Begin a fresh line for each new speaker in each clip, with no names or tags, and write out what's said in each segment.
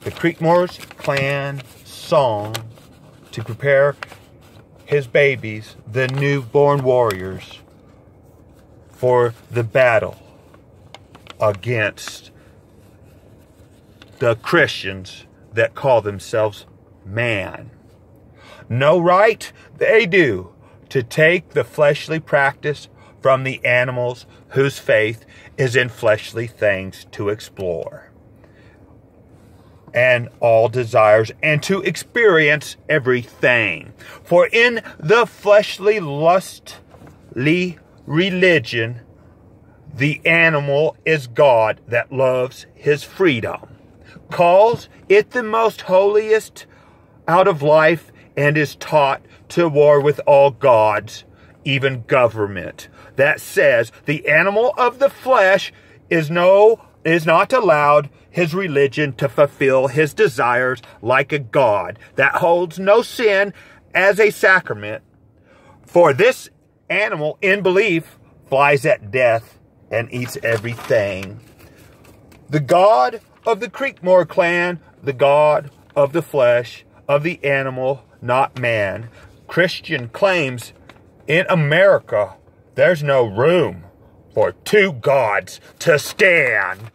the Creekmores clan song to prepare his babies, the newborn warriors, for the battle against the Christians that call themselves man. No right they do to take the fleshly practice from the animals whose faith is in fleshly things to explore and all desires and to experience everything. For in the fleshly lustly religion, the animal is God that loves his freedom, calls it the most holiest out of life, and is taught to war with all gods, even government, that says the animal of the flesh is not allowed his religion to fulfill his desires like a God that holds no sin as a sacrament. For this animal in belief flies at death and eats everything. The God of the Creekmore clan, the God of the flesh, of the animal, not man. Christian claims in America there's no room for two gods to stand.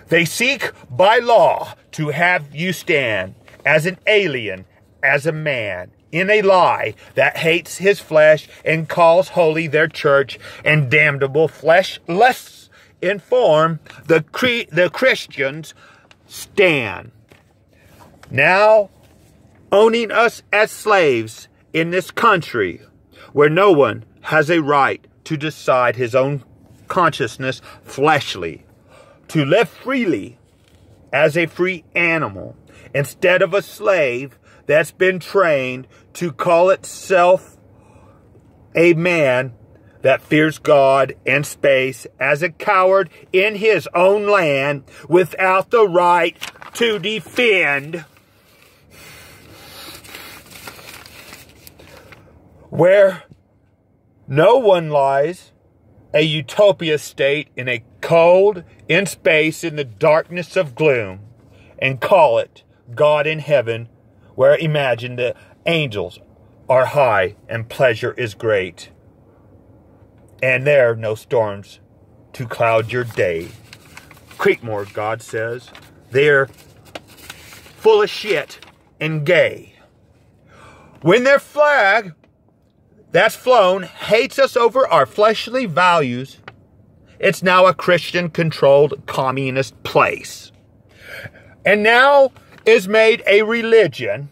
They seek by law to have you stand as an alien, as a man, in a lie that hates his flesh and calls holy their church and damnable fleshless in form. The Christians stand now owning us as slaves in this country where no one has a right to decide his own consciousness fleshly, to live freely as a free animal instead of a slave that's been trained to call itself a man that fears God and space as a coward in his own land without the right to defend. Where no one lies, a utopia state in a cold, in space, in the darkness of gloom, and call it God in heaven, where imagine the angels are high and pleasure is great, and there are no storms to cloud your day. Creekmore, God says, they're full of shit and gay. When their flag that's flown hates us over our fleshly values, it's now a Christian-controlled communist place. And now is made a religion,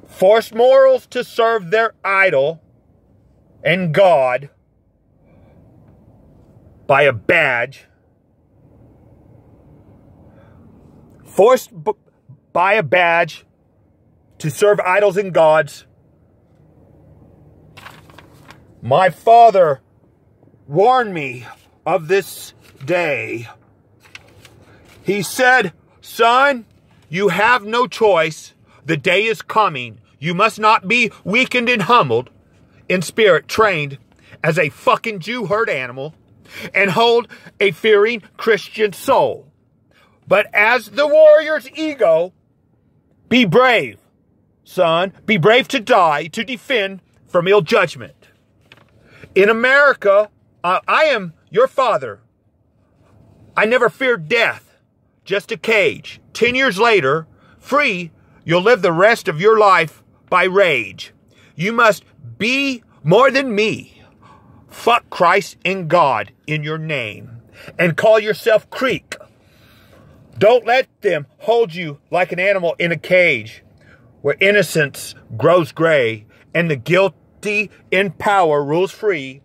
forced morals to serve their idol and God by a badge, forced by a badge to serve idols and gods. My father warned me of this day. He said, son, you have no choice. The day is coming. You must not be weakened and humbled in spirit, trained as a fucking Jew herd animal, and hold a fearing Christian soul. But as the warrior's ego, be brave, son. Be brave to die, to defend from ill judgment. In America, I am your father. I never feared death, just a cage. 10 years later, free, you'll live the rest of your life by rage. You must be more than me. Fuck Christ and God in your name and call yourself Creek. Don't let them hold you like an animal in a cage where innocence grows gray and the guilty in power rules free,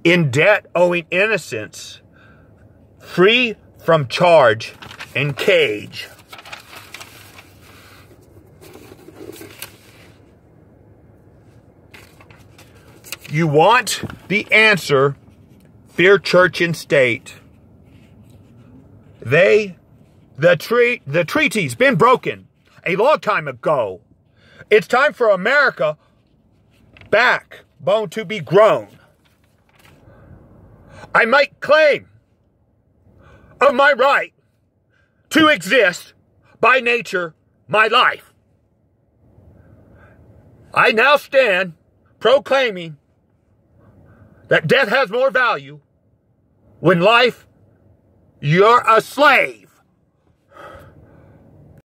in debt owing innocence, free from charge and cage. You want the answer, fear church and state. The treaty's been broken a long time ago. It's time for America backbone to be grown. I might claim of my right to exist by nature my life. I now stand proclaiming that death has more value when life, you're a slave.